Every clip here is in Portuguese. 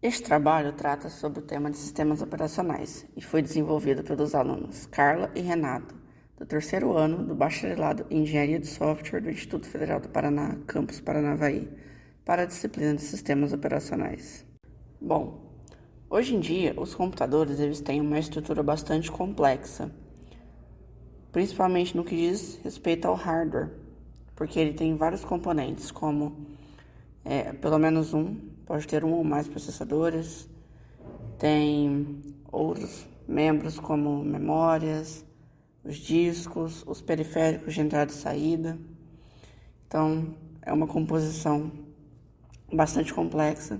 Este trabalho trata sobre o tema de sistemas operacionais e foi desenvolvido pelos alunos Carla e Renato, do terceiro ano do Bacharelado em Engenharia de Software do Instituto Federal do Paraná, campus Paranavaí, para a disciplina de sistemas operacionais. Bom, hoje em dia os computadores eles têm uma estrutura bastante complexa, principalmente no que diz respeito ao hardware, porque ele tem vários componentes, como pelo menos pode ter um ou mais processadores, tem outros membros como memórias, os discos, os periféricos de entrada e saída. Então, é uma composição bastante complexa.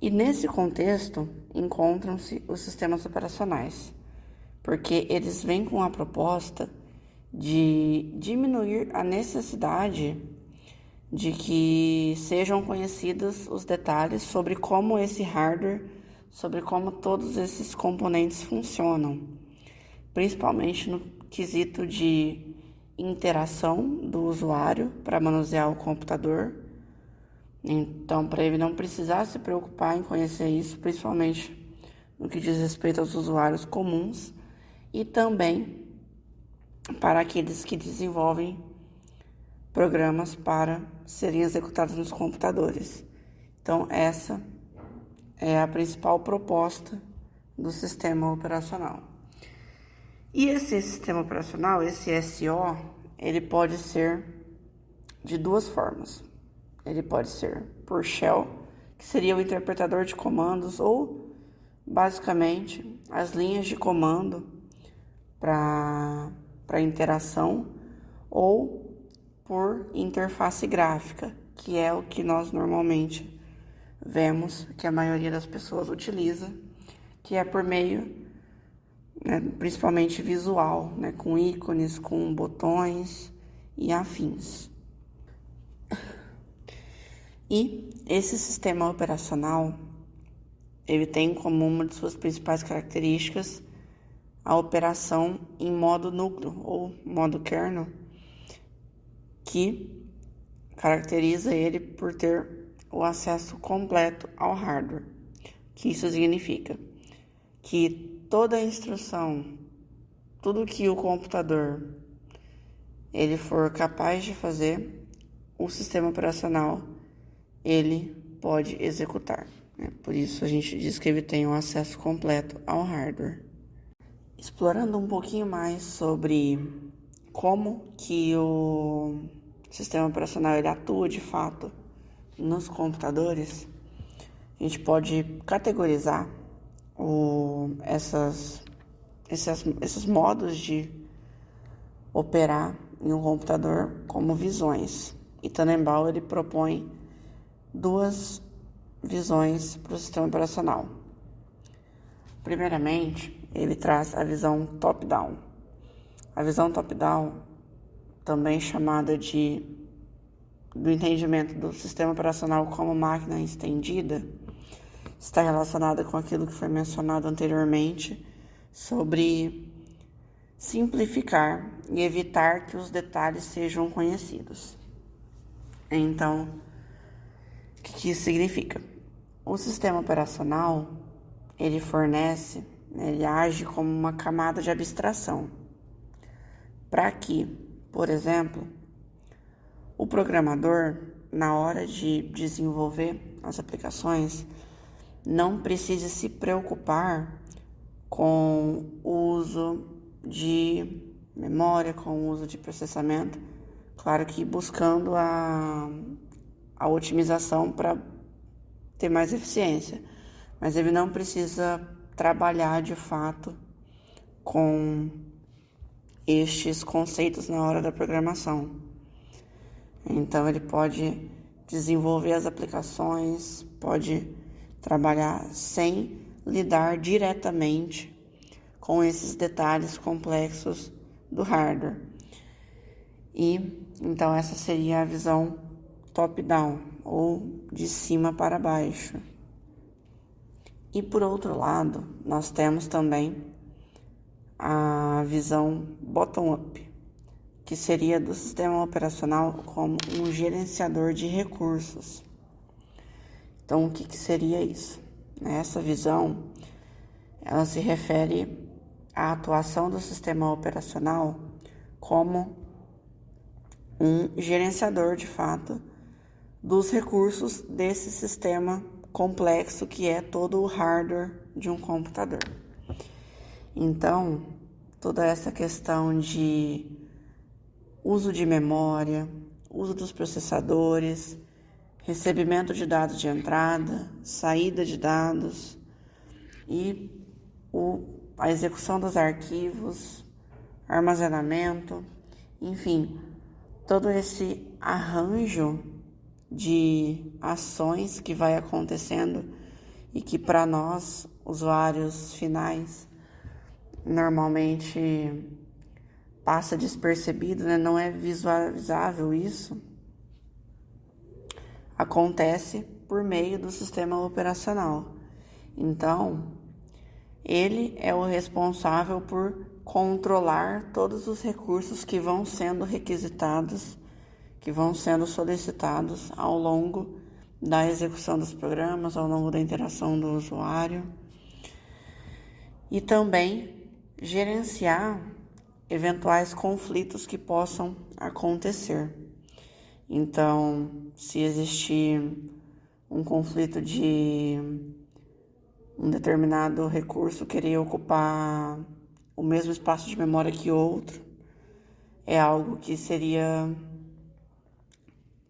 E nesse contexto encontram-se os sistemas operacionais, porque eles vêm com a proposta de diminuir a necessidade de que sejam conhecidos os detalhes sobre como esse hardware, sobre como todos esses componentes funcionam, principalmente no quesito de interação do usuário para manusear o computador. Então, para ele não precisar se preocupar em conhecer isso, principalmente no que diz respeito aos usuários comuns e também para aqueles que desenvolvem programas para serem executados nos computadores. Então, essa é a principal proposta do sistema operacional. E esse sistema operacional, esse SO, ele pode ser de duas formas. Ele pode ser por shell, que seria o interpretador de comandos, ou basicamente as linhas de comando para interação, ou por interface gráfica, que é o que nós normalmente vemos que a maioria das pessoas utiliza, que é por meio, principalmente visual, com ícones, com botões e afins. E esse sistema operacional, ele tem como uma de suas principais características a operação em modo núcleo ou modo kernel, que caracteriza ele por ter o acesso completo ao hardware. Que isso significa que toda a instrução, tudo que o computador ele for capaz de fazer, o sistema operacional ele pode executar. Por isso a gente diz que ele tem o acesso completo ao hardware. Explorando um pouquinho mais sobre como que o sistema operacional ele atua de fato nos computadores, a gente pode categorizar esses modos de operar em um computador como visões. E Tannenbaum ele propõe duas visões para o sistema operacional. Primeiramente, ele traz a visão top-down. A visão top-down, também chamada do entendimento do sistema operacional como máquina estendida, está relacionada com aquilo que foi mencionado anteriormente sobre simplificar e evitar que os detalhes sejam conhecidos. Então, o que isso significa? O sistema operacional, ele fornece, ele age como uma camada de abstração, para que, por exemplo, o programador, na hora de desenvolver as aplicações, não precise se preocupar com o uso de memória, com o uso de processamento, claro que buscando a otimização para ter mais eficiência, mas ele não precisa trabalhar de fato com estes conceitos na hora da programação. Então ele pode desenvolver as aplicações, pode trabalhar sem lidar diretamente com esses detalhes complexos do hardware. E então essa seria a visão top-down, ou de cima para baixo. E por outro lado, nós temos também a visão bottom-up, que seria do sistema operacional como um gerenciador de recursos. Então, o que seria isso? Essa visão, ela se refere à atuação do sistema operacional como um gerenciador, de fato, dos recursos desse sistema complexo que é todo o hardware de um computador. Então, toda essa questão de uso de memória, uso dos processadores, recebimento de dados de entrada, saída de dados e a execução dos arquivos, armazenamento, enfim, todo esse arranjo de ações que vai acontecendo e que para nós, usuários finais, normalmente passa despercebido, né? Não é visualizável isso. Acontece por meio do sistema operacional. Então, ele é o responsável por controlar todos os recursos que vão sendo requisitados, que vão sendo solicitados ao longo da execução dos programas, ao longo da interação do usuário. E também gerenciar eventuais conflitos que possam acontecer. Então, se existir um conflito de um determinado recurso querer ocupar o mesmo espaço de memória que outro, é algo que seria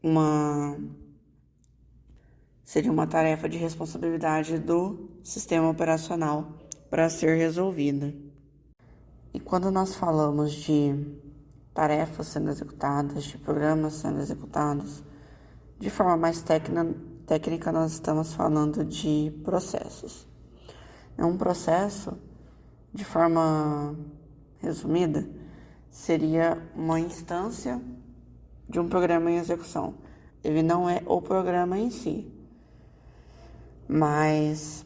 uma tarefa de responsabilidade do sistema operacional para ser resolvida. E quando nós falamos de tarefas sendo executadas, de programas sendo executados, de forma mais técnica nós estamos falando de processos. Um processo, de forma resumida, seria uma instância de um programa em execução. Ele não é o programa em si, mas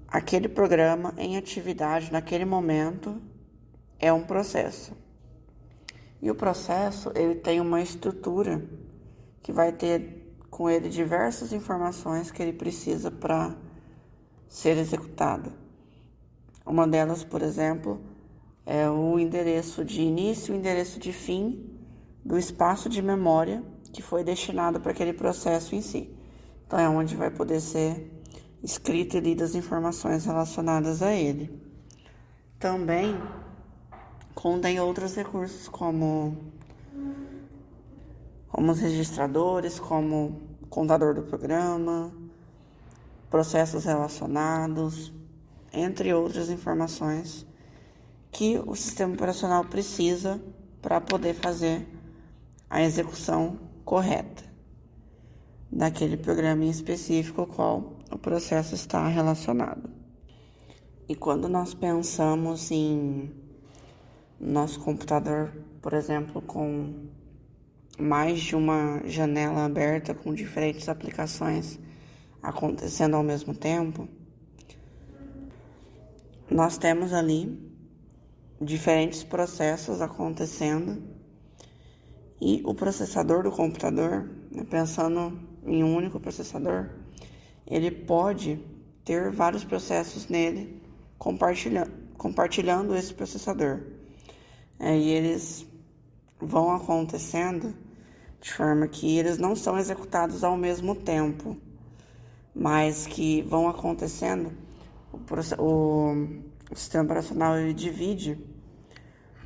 aquele programa em atividade naquele momento é um processo. E o processo, ele tem uma estrutura que vai ter com ele diversas informações que ele precisa para ser executado. Uma delas, por exemplo, é o endereço de início e o endereço de fim do espaço de memória que foi destinado para aquele processo em si. Então, é onde vai poder ser escrito e lido as informações relacionadas a ele. Também contém outros recursos como os registradores, como o contador do programa, processos relacionados, entre outras informações que o sistema operacional precisa para poder fazer a execução correta daquele programa em específico ao qual o processo está relacionado. E quando nós pensamos em nosso computador, por exemplo, com mais de uma janela aberta com diferentes aplicações acontecendo ao mesmo tempo, nós temos ali diferentes processos acontecendo e o processador do computador, pensando em um único processador, ele pode ter vários processos nele compartilhando esse processador. E eles vão acontecendo de forma que eles não são executados ao mesmo tempo, mas que vão acontecendo. O sistema operacional ele divide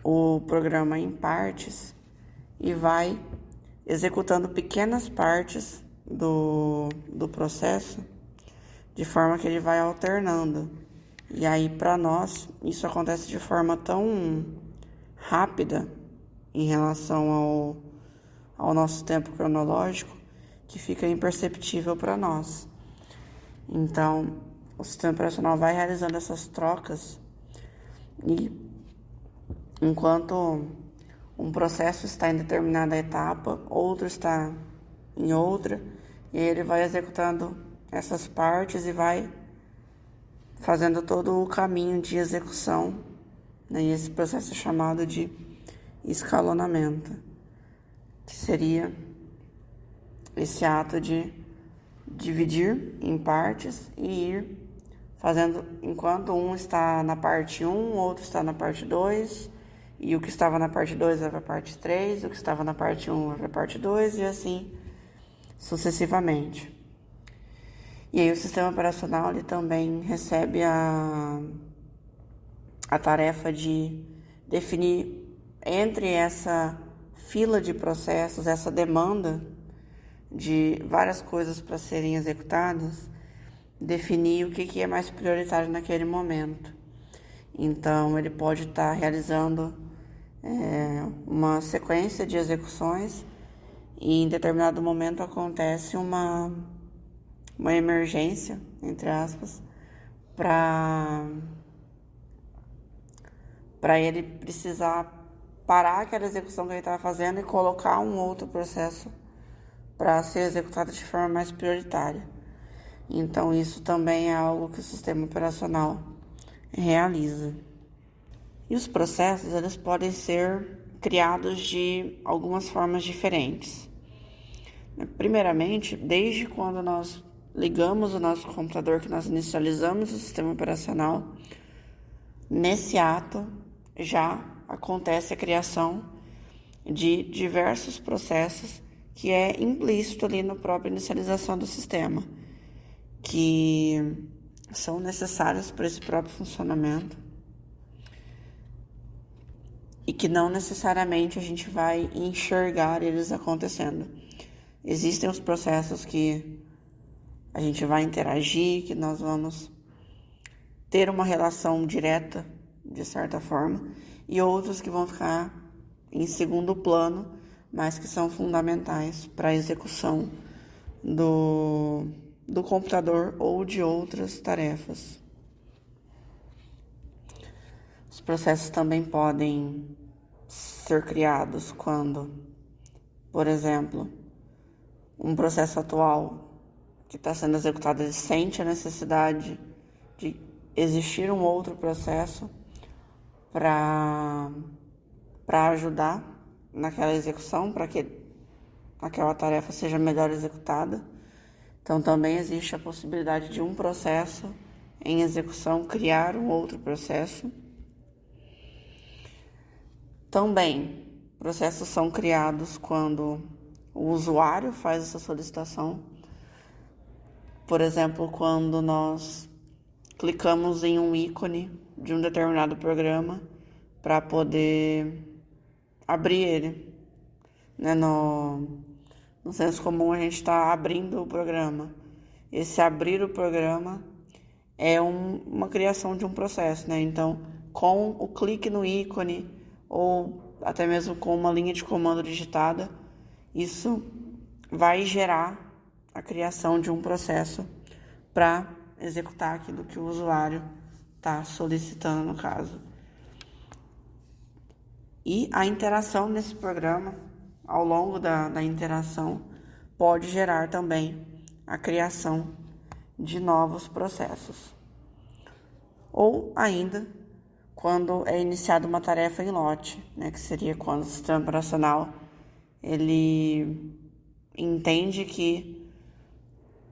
o programa em partes e vai executando pequenas partes do processo, de forma que ele vai alternando. E aí, para nós, isso acontece de forma tão rápida em relação ao nosso tempo cronológico que fica imperceptível para nós. Então, o sistema operacional vai realizando essas trocas e enquanto um processo está em determinada etapa, outro está em outra, e ele vai executando essas partes e vai fazendo todo o caminho de execução, né? E esse processo é chamado de escalonamento, que seria esse ato de dividir em partes e ir fazendo enquanto um está na parte 1, o outro está na parte 2, e o que estava na parte 2 vai para a parte 3, o que estava na parte 1 vai para a parte 2 e assim sucessivamente. E aí o sistema operacional ele também recebe a tarefa de definir entre essa fila de processos, essa demanda de várias coisas para serem executadas, definir o que é mais prioritário naquele momento. Então, ele pode estar realizando uma sequência de execuções e em determinado momento acontece uma emergência, entre aspas, para ele precisar parar aquela execução que ele estava fazendo e colocar um outro processo para ser executado de forma mais prioritária. Então, isso também é algo que o sistema operacional realiza. E os processos, eles podem ser criados de algumas formas diferentes. Primeiramente, desde quando nós ligamos o nosso computador, que nós inicializamos o sistema operacional, nesse ato já acontece a criação de diversos processos que é implícito ali na própria inicialização do sistema, que são necessários para esse próprio funcionamento e que não necessariamente a gente vai enxergar eles acontecendo. Existem os processos que a gente vai interagir, que nós vamos ter uma relação direta, de certa forma, e outros que vão ficar em segundo plano, mas que são fundamentais para a execução do computador ou de outras tarefas. Os processos também podem ser criados quando, por exemplo, um processo atual que está sendo executado, ele sente a necessidade de existir um outro processo para ajudar naquela execução, para que aquela tarefa seja melhor executada. Então, também existe a possibilidade de um processo em execução criar um outro processo. Também, processos são criados quando o usuário faz essa solicitação. Por exemplo, quando nós clicamos em um ícone de um determinado programa para poder abrir ele. No senso comum, a gente está abrindo o programa. Esse abrir o programa é uma criação de um processo, né? Então, com o clique no ícone ou até mesmo com uma linha de comando digitada, isso vai gerar a criação de um processo para executar aquilo que o usuário está solicitando, no caso. E a interação nesse programa, ao longo da interação, pode gerar também a criação de novos processos. Ou ainda, quando é iniciada uma tarefa em lote, né, que seria quando o sistema operacional ele entende que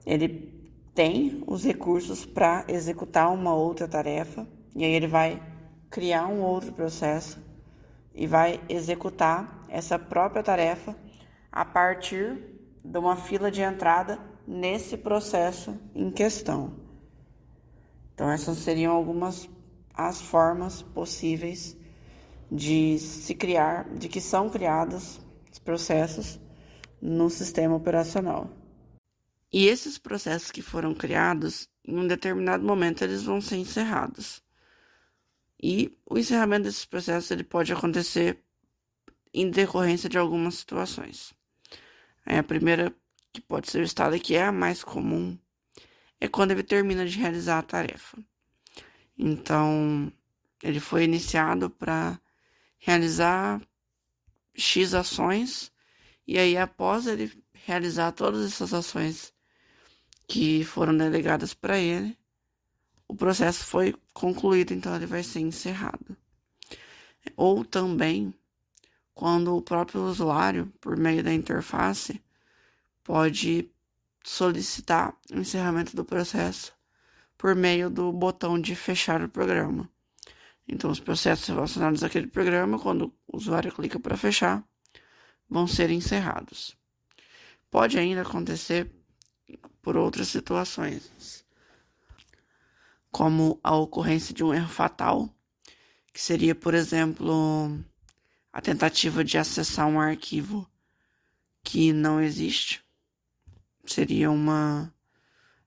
ele tem os recursos para executar uma outra tarefa, e aí ele vai criar um outro processo e vai executar essa própria tarefa a partir de uma fila de entrada nesse processo em questão. Então, essas seriam algumas as formas possíveis de se criar, de que são criados os processos no sistema operacional. E esses processos que foram criados, em um determinado momento, eles vão ser encerrados. E o encerramento desses processos ele pode acontecer em decorrência de algumas situações. A primeira que pode ser listada, que é a mais comum, é quando ele termina de realizar a tarefa. Então, ele foi iniciado para realizar X ações, e aí após ele realizar todas essas ações que foram delegadas para ele, o processo foi concluído, então ele vai ser encerrado. Ou também, quando o próprio usuário, por meio da interface, pode solicitar o encerramento do processo por meio do botão de fechar o programa. Então, os processos relacionados àquele programa, quando o usuário clica para fechar, vão ser encerrados. Pode ainda acontecer por outras situações, como a ocorrência de um erro fatal, que seria, por exemplo, a tentativa de acessar um arquivo que não existe. Seria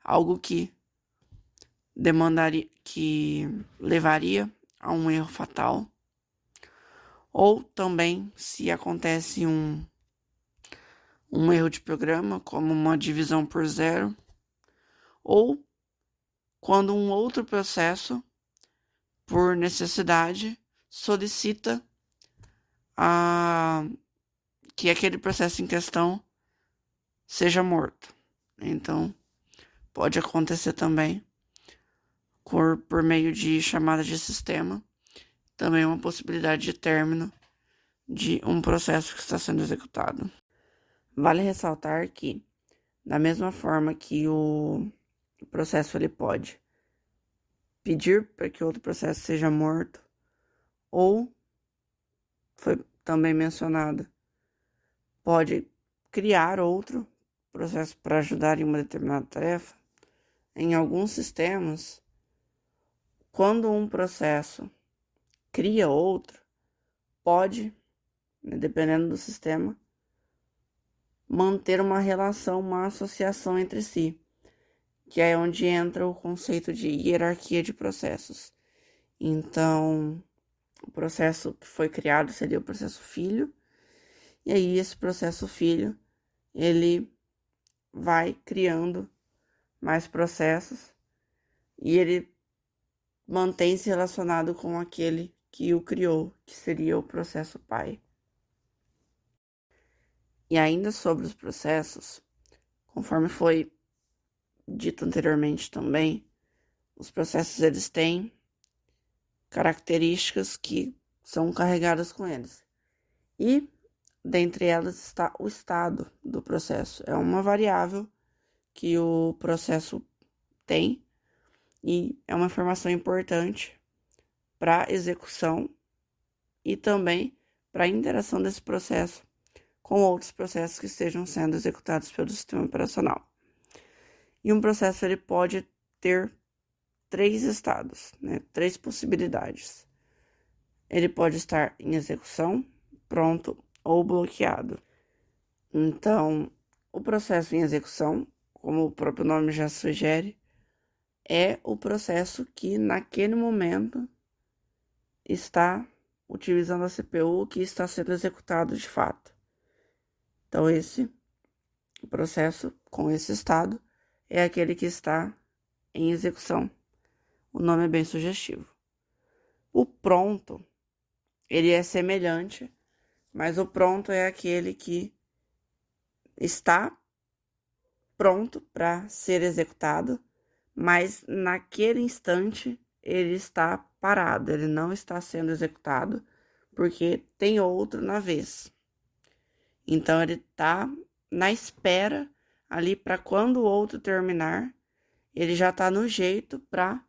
algo que levaria a um erro fatal. Ou também, se acontece um erro de programa, como uma divisão por zero, ou quando um outro processo, por necessidade, solicita que aquele processo em questão seja morto. Então, pode acontecer também por meio de chamada de sistema, também uma possibilidade de término de um processo que está sendo executado. Vale ressaltar que, da mesma forma que o processo ele pode pedir para que outro processo seja morto, ou, foi também mencionado, pode criar outro processo para ajudar em uma determinada tarefa. Em alguns sistemas, quando um processo cria outro, pode, dependendo do sistema, manter uma relação, uma associação entre si, que é onde entra o conceito de hierarquia de processos. Então, o processo que foi criado seria o processo filho, e aí esse processo filho, ele vai criando mais processos e ele mantém-se relacionado com aquele que o criou, que seria o processo pai. E ainda sobre os processos, conforme foi dito anteriormente também, os processos eles têm características que são carregadas com eles. E dentre elas está o estado do processo. É uma variável que o processo tem e é uma informação importante para a execução e também para a interação desse processo com outros processos que estejam sendo executados pelo sistema operacional. E um processo ele pode ter 3 estados, 3 possibilidades. Ele pode estar em execução, pronto ou bloqueado. Então, o processo em execução, como o próprio nome já sugere, é o processo que naquele momento está utilizando a CPU que está sendo executado de fato. Então, esse processo com esse estado é aquele que está em execução. O nome é bem sugestivo. O pronto, ele é semelhante, mas o pronto é aquele que está pronto para ser executado, mas naquele instante ele está parado, ele não está sendo executado, porque tem outro na vez. Então, ele está na espera ali para quando o outro terminar, ele já está no jeito para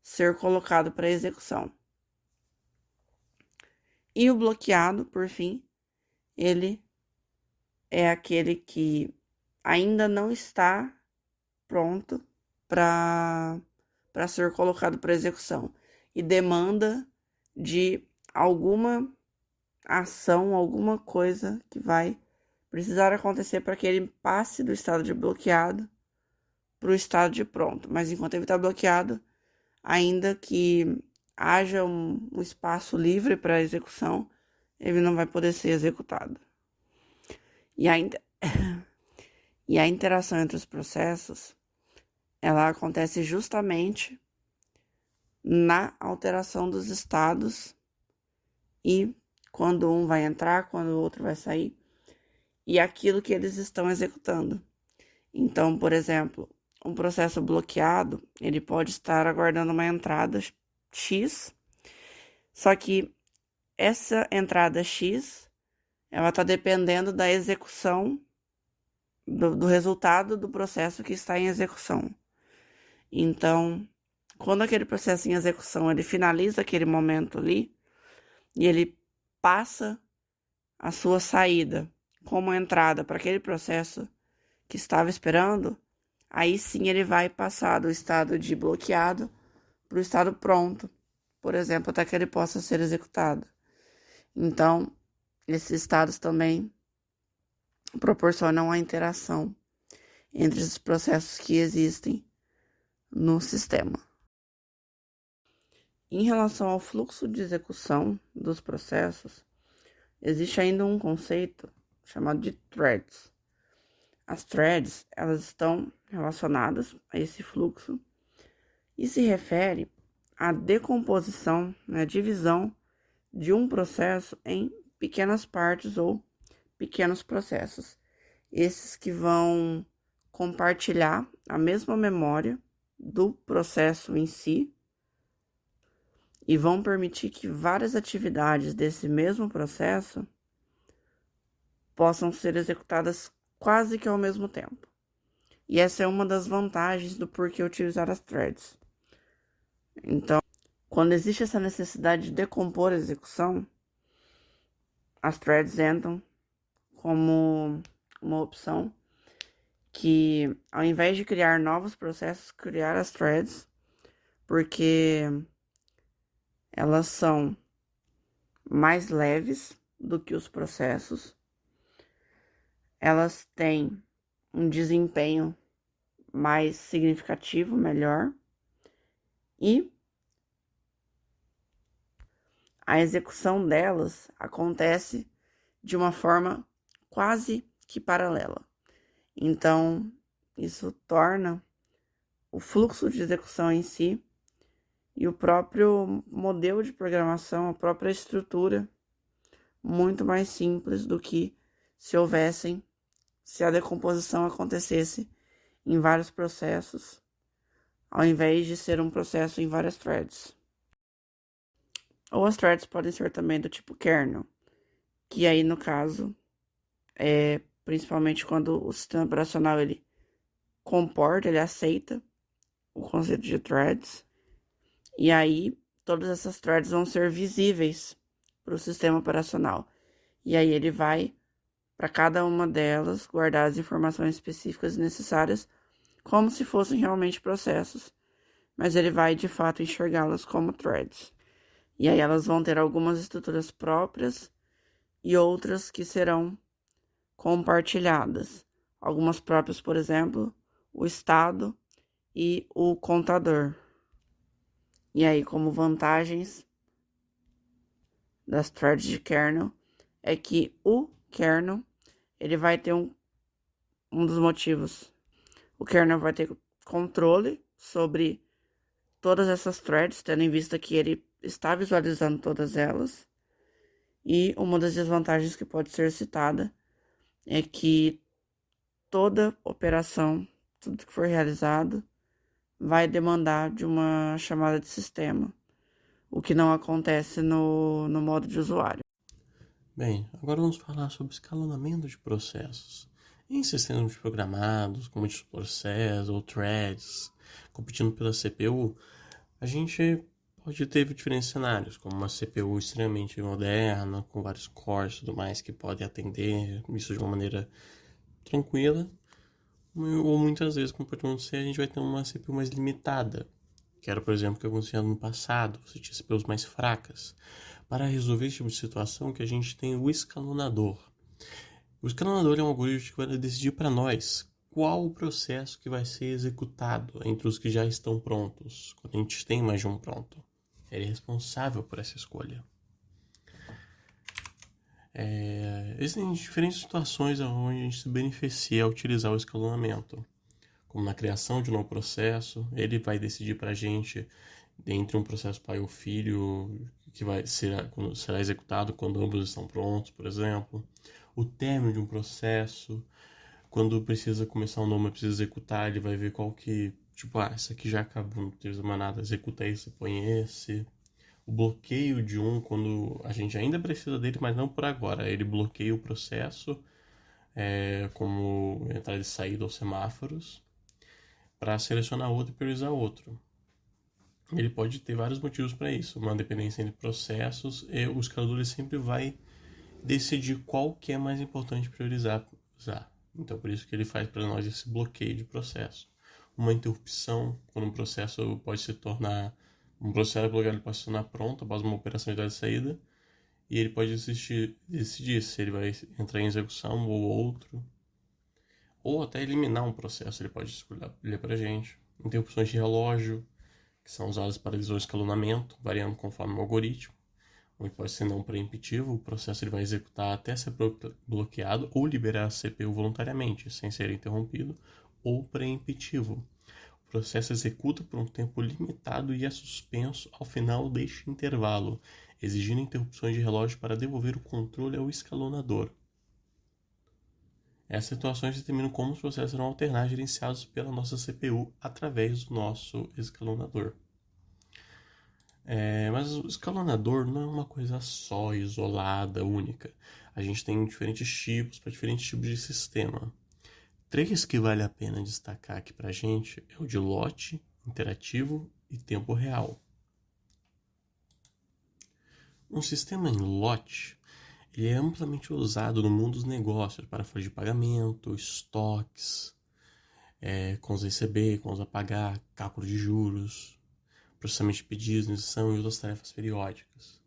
ser colocado para execução. E o bloqueado, por fim, ele é aquele que ainda não está pronto para ser colocado para execução e demanda de alguma ação, alguma coisa que vai precisar acontecer para que ele passe do estado de bloqueado para o estado de pronto. Mas enquanto ele está bloqueado, ainda que haja um espaço livre para execução, ele não vai poder ser executado. E a interação entre os processos, ela acontece justamente na alteração dos estados e quando um vai entrar, quando o outro vai sair, e aquilo que eles estão executando. Então, por exemplo, um processo bloqueado, ele pode estar aguardando uma entrada X, só que essa entrada X, ela está dependendo da execução do resultado do processo que está em execução. Então, quando aquele processo em execução ele finaliza aquele momento ali e ele passa a sua saída como entrada para aquele processo que estava esperando, aí sim ele vai passar do estado de bloqueado para o estado pronto, por exemplo, até que ele possa ser executado. Então, esses estados também proporcionam a interação entre os processos que existem no sistema. Em relação ao fluxo de execução dos processos, existe ainda um conceito chamado de threads. As threads, elas estão relacionadas a esse fluxo e se refere à decomposição, a divisão de um processo em pequenas partes ou pequenos processos. Esses que vão compartilhar a mesma memória do processo em si e vão permitir que várias atividades desse mesmo processo possam ser executadas quase que ao mesmo tempo. E essa é uma das vantagens do porquê utilizar as threads. Então, quando existe essa necessidade de decompor a execução, as threads entram como uma opção que, ao invés de criar novos processos, criar as threads, porque elas são mais leves do que os processos, elas têm um desempenho mais significativo, melhor, e a execução delas acontece de uma forma quase que paralela. Então, isso torna o fluxo de execução em si e o próprio modelo de programação, a própria estrutura, muito mais simples do que se a decomposição acontecesse em vários processos, ao invés de ser um processo em várias threads. Ou as threads podem ser também do tipo kernel, que aí no caso é principalmente quando o sistema operacional ele comporta, ele aceita o conceito de threads, e aí todas essas threads vão ser visíveis para o sistema operacional. E aí ele vai, para cada uma delas, guardar as informações específicas necessárias como se fossem realmente processos, mas ele vai de fato enxergá-las como threads. E aí elas vão ter algumas estruturas próprias e outras que serão compartilhadas. Algumas próprias, por exemplo, o estado e o contador. E aí, como vantagens das threads de kernel, é que o kernel, ele vai ter um dos motivos. O kernel vai ter controle sobre todas essas threads, tendo em vista que ele está visualizando todas elas. E uma das desvantagens que pode ser citada é que toda operação, tudo que for realizado, vai demandar de uma chamada de sistema, o que não acontece no modo de usuário. Bem, agora vamos falar sobre escalonamento de processos. Em sistemas programados, como processos ou threads, competindo pela CPU, a gente pode ter diferentes cenários, como uma CPU extremamente moderna, com vários cores e tudo mais, que pode atender isso de uma maneira tranquila, ou muitas vezes, como pode acontecer, a gente vai ter uma CPU mais limitada, que era, por exemplo, o que acontecia no passado, você tinha CPUs mais fracas. Para resolver esse tipo de situação, que a gente tem o escalonador. O escalonador é um algoritmo que vai decidir para nós qual o processo que vai ser executado entre os que já estão prontos, quando a gente tem mais de um pronto. Ele é responsável por essa escolha. Existem diferentes situações onde a gente se beneficia ao utilizar o escalonamento, como na criação de um novo processo. Ele vai decidir para a gente, entre um processo pai ou filho, que será executado quando ambos estão prontos, por exemplo. O término de um processo, quando precisa começar um novo, precisa executar, ele vai ver qual que, esse aqui já acabou, não teve mais nada, executa esse, põe esse. O bloqueio de um, quando a gente ainda precisa dele, mas não por agora. Ele bloqueia o processo como entrada e saída ou semáforos, para selecionar outro e priorizar outro. Ele pode ter vários motivos para isso, uma dependência entre processos, e o escalador sempre vai decidir qual que é mais importante priorizar. Então, por isso que ele faz para nós esse bloqueio de processo. Uma interrupção, quando um processo pode se tornar, um processo bloqueado pode se tornar pronto após uma operação de saída, e ele pode decidir se ele vai entrar em execução ou outro, ou até eliminar um processo, ele pode escolher para a gente. Interrupções de relógio, que são usadas para escalonamento, variando conforme o algoritmo, onde pode ser não preemptivo, o processo ele vai executar até ser bloqueado ou liberar a CPU voluntariamente, sem ser interrompido, ou preemptivo. O processo executa por um tempo limitado e é suspenso ao final deste intervalo, exigindo interrupções de relógio para devolver o controle ao escalonador. Essas situações determinam como os processos serão alternar gerenciados pela nossa CPU através do nosso escalonador. Mas o escalonador não é uma coisa só, isolada, única. A gente tem diferentes tipos para diferentes tipos de sistema. 3 que vale a pena destacar aqui para a gente é o de lote, interativo e tempo real. Um sistema em lote ele é amplamente usado no mundo dos negócios para folha de pagamento, estoques, contas a receber, contas a pagar, cálculo de juros, processamento de pedidos, iniciação e outras tarefas periódicas.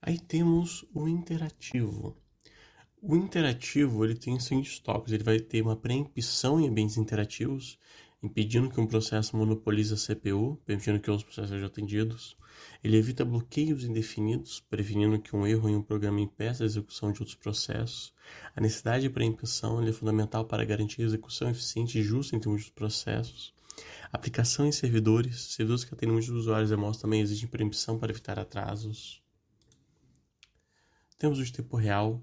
Aí temos o interativo. O interativo ele tem os seguintes tópicos. Ele vai ter uma preempção em ambientes interativos, impedindo que um processo monopolize a CPU, permitindo que outros processos sejam atendidos. Ele evita bloqueios indefinidos, prevenindo que um erro em um programa impeça a execução de outros processos. A necessidade de preempção é fundamental para garantir a execução eficiente e justa entre muitos processos. Aplicação em servidores que atendem muitos usuários remotos também exigem preempção para evitar atrasos. Temos o de tempo real,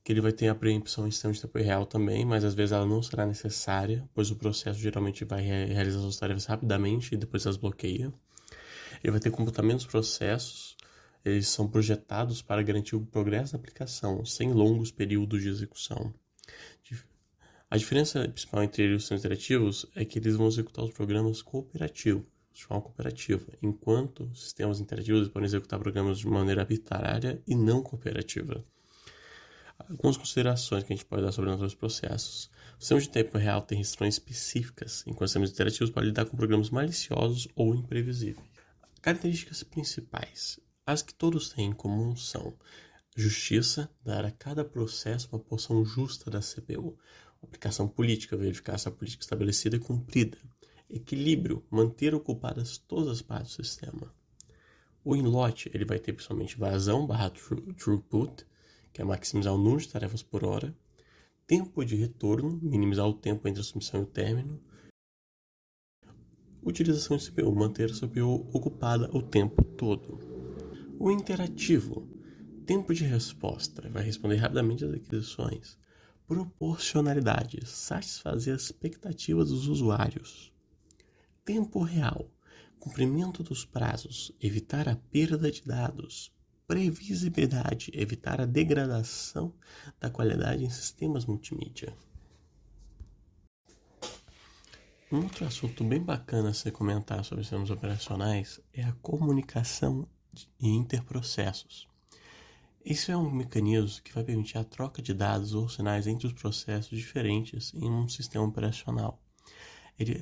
que ele vai ter a preempção em sistema de tempo real também, mas às vezes ela não será necessária, pois o processo geralmente vai realizar suas tarefas rapidamente e depois elas bloqueia. Ele vai ter comportamentos processos, eles são projetados para garantir o progresso da aplicação, sem longos períodos de execução. A diferença principal entre eles e os sistemas interativos é que eles vão executar os programas cooperativos, de forma cooperativa, enquanto sistemas interativos podem executar programas de maneira arbitrária e não cooperativa. Algumas considerações que a gente pode dar sobre os processos. O sistema de tempo real tem restrições específicas, enquanto sistemas interativos podem lidar com programas maliciosos ou imprevisíveis. Características principais. As que todos têm em comum são justiça, dar a cada processo uma porção justa da CPU. Aplicação política, verificar se a política estabelecida é cumprida. Equilíbrio, manter ocupadas todas as partes do sistema. O in-lote, ele vai ter principalmente vazão / throughput, que é maximizar o número de tarefas por hora. Tempo de retorno, minimizar o tempo entre a submissão e o término. Utilização de CPU, manter a CPU ocupada o tempo todo. O interativo, tempo de resposta, vai responder rapidamente às requisições. Proporcionalidade, satisfazer as expectativas dos usuários. Tempo real, cumprimento dos prazos, evitar a perda de dados. Previsibilidade, evitar a degradação da qualidade em sistemas multimídia. Um outro assunto bem bacana a se comentar sobre sistemas operacionais é a comunicação interprocessos. Esse é um mecanismo que vai permitir a troca de dados ou sinais entre os processos diferentes em um sistema operacional.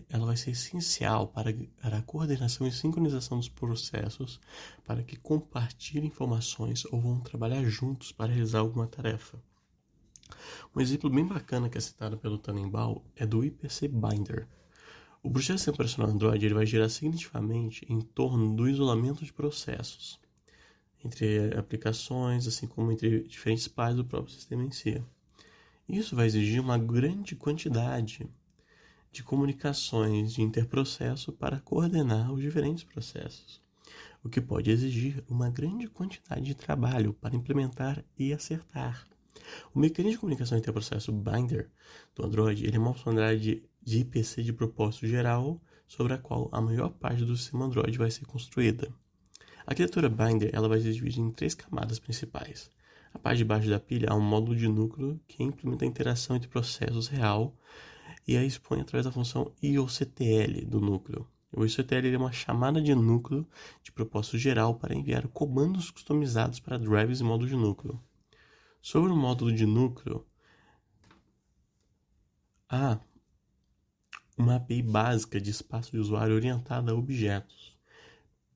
Ela vai ser essencial para a coordenação e sincronização dos processos para que compartilhem informações ou vão trabalhar juntos para realizar alguma tarefa. Um exemplo bem bacana que é citado pelo Tannenbaum é do IPC Binder. O processo de sistema operacional Android ele vai girar significativamente em torno do isolamento de processos entre aplicações, assim como entre diferentes partes do próprio sistema em si. Isso vai exigir uma grande quantidade de comunicações de interprocesso para coordenar os diferentes processos, o que pode exigir uma grande quantidade de trabalho para implementar e acertar. O mecanismo de comunicação interprocesso Binder do Android ele é uma funcionalidade de IPC de propósito geral sobre a qual a maior parte do sistema Android vai ser construída. A arquitetura Binder ela vai se dividir em 3 camadas principais. A parte de baixo da pilha há um módulo de núcleo que implementa a interação entre processos real e a expõe através da função IOCTL do núcleo. O IOCTL é uma chamada de núcleo de propósito geral para enviar comandos customizados para drivers e módulos de núcleo. Sobre o módulo de núcleo, há uma API básica de espaço de usuário orientada a objetos,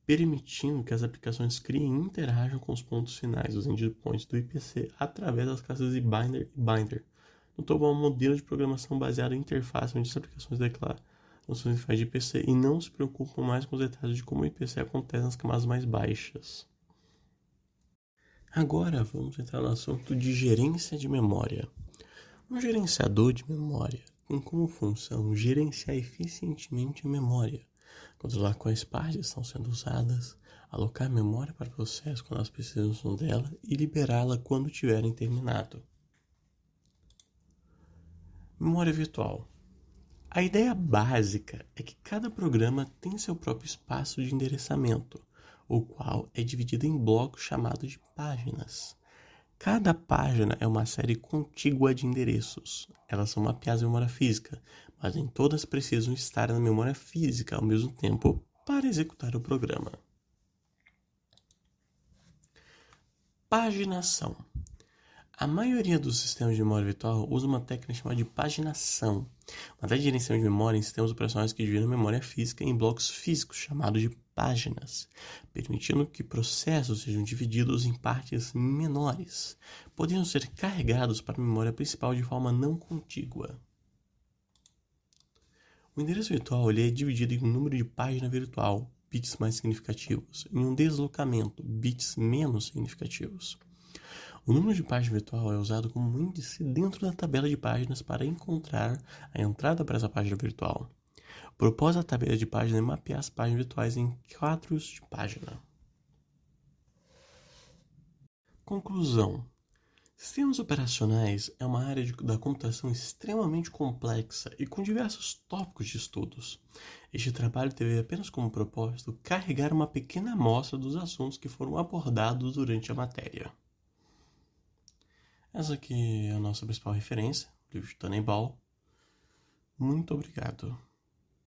permitindo que as aplicações criem e interajam com os pontos finais, os endpoints do IPC, através das classes de binder e binder. No topo, há um modelo de programação baseado em interface, onde as aplicações declaram funções de IPC e não se preocupam mais com os detalhes de como o IPC acontece nas camadas mais baixas. Agora vamos entrar no assunto de gerência de memória. Um gerenciador de memória tem como função gerenciar eficientemente a memória, controlar quais partes estão sendo usadas, alocar memória para o processo quando elas precisam dela e liberá-la quando tiverem terminado. Memória virtual. A ideia básica é que cada programa tem seu próprio espaço de endereçamento, o qual é dividido em blocos chamados de páginas. Cada página é uma série contígua de endereços. Elas são mapeadas em memória física, mas nem todas precisam estar na memória física ao mesmo tempo para executar o programa. Paginação. A maioria dos sistemas de memória virtual usa uma técnica chamada de paginação, uma técnica de gerenciamento de memória em sistemas operacionais que dividem a memória física em blocos físicos chamados de páginas, permitindo que processos sejam divididos em partes menores, podendo ser carregados para a memória principal de forma não contígua. O endereço virtual é dividido em um número de página virtual, bits mais significativos, e um deslocamento, bits menos significativos. O número de página virtual é usado como índice dentro da tabela de páginas para encontrar a entrada para essa página virtual. O propósito da tabela de páginas é mapear as páginas virtuais em quadros de página. Conclusão. Sistemas operacionais é uma área da computação extremamente complexa e com diversos tópicos de estudos. Este trabalho teve apenas como propósito carregar uma pequena amostra dos assuntos que foram abordados durante a matéria. Essa aqui é a nossa principal referência, o livro de Tannenbaum. Muito obrigado.